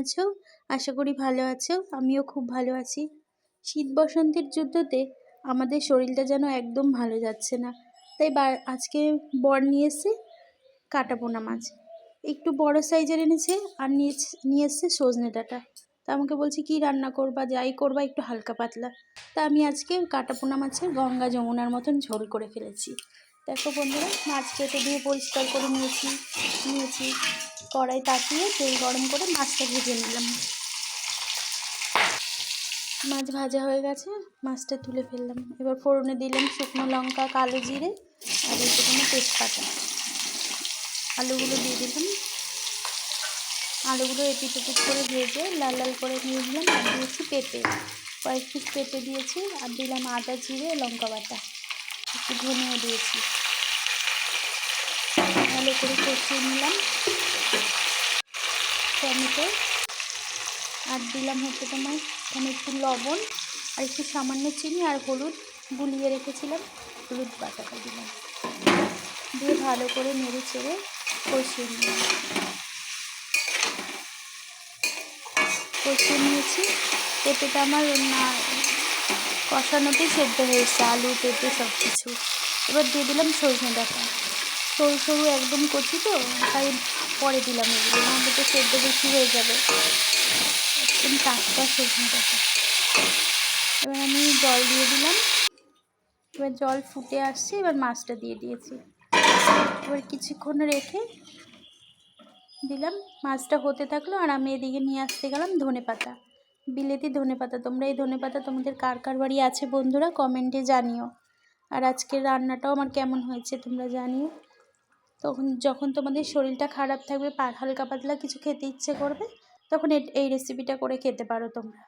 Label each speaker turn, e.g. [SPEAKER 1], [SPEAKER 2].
[SPEAKER 1] আছো? আশা করি ভালো আছো। আমিও খুব ভালো আছি। শীত বসন্তের যুদ্ধতে আমাদের শরীরটা যেন একদম ভালো যাচ্ছে না। তাই আজকে বর নিয়ে এসেছে কাটাপোনা মাছ। একটু বড় সাইজের এনেছে আর নিয়ে এসেছে সজনে ডাঁটা। তা আমাকে বলছে কি রান্না করবা, যাই করবা একটু হালকা পাতলা। তা আমি আজকে কাটাপোনা মাছের গঙ্গা যমুনার মতন ঝোল করে ফেলেছি। দেখো বন্ধুরা, মাছ কেটে দিয়ে পরিষ্কার করে নিয়েছি। কড়াই তাতিয়ে তেল গরম করে মাছটা ভেজে নিলাম। মাছ ভাজা হয়ে গেছে, মাছটা তুলে ফেললাম। এবার ফোড়নে দিলাম শুকনো লঙ্কা, কালো জিরে আর একটুখানি তেজপাতা। আলুগুলো দিয়ে দিলাম। আলুগুলো এপিট ওপিট করে ভেজে লাল লাল করে নিয়ে দিলাম। আর দিয়েছি পেঁপে, কয়েক পিস পেঁপে দিয়েছি। আর দিলাম আদা, জিরে, লঙ্কা বাটা, একটু ধনেও দিয়েছি। ভালো করে কষিয়ে নিলাম। টমেটো আর দিলাম হচ্ছে তোমার একটু লবণ আর একটু সামান্য চিনি আর হলুদ গুলিয়ে রেখেছিলাম, হলুদ বাটাটা দিলাম। দিয়ে ভালো করে নেড়ে চেড়ে কষিয়ে নিয়েছি। পেঁপেটা আমার কষানোতেই সেদ্ধ হয়েছে, আলু পেঁপে সব কিছু। এবার দিয়ে দিলাম সজনে ডাঁটা। সরু সরু একদম কচি তো, তাই পরে দিলাম এগুলো, নাহলে তো সেদ্ধ বেশি হয়ে যাবে। একদম টাটকা সজনে ডাঁটা। এবার আমি জল দিয়ে দিলাম। এবার জল ফুটে আসছে, এবার মাছটা দিয়ে দিয়েছি। এবার কিছুক্ষণ রেখে দিলাম, মাছটা হতে থাকলো। আর আমি এদিকে নিয়ে আসতে গেলাম ধনেপাতা, বিলেতি ধনেপাতা। তোমরা এই ধনেপাতা তোমাদের কার কার বাড়ি আছে বন্ধুরা কমেন্টে জানিও। আর আজকের রান্নাটাও আমার কেমন হয়েছে তোমরা জানিও। যখন তোমাদের শরীরটা খারাপ থাকবে, হালকা পাতলা কিছু খেতে ইচ্ছে করবে, তখন এই রেসিপিটা করে খেতে পারো তোমরা।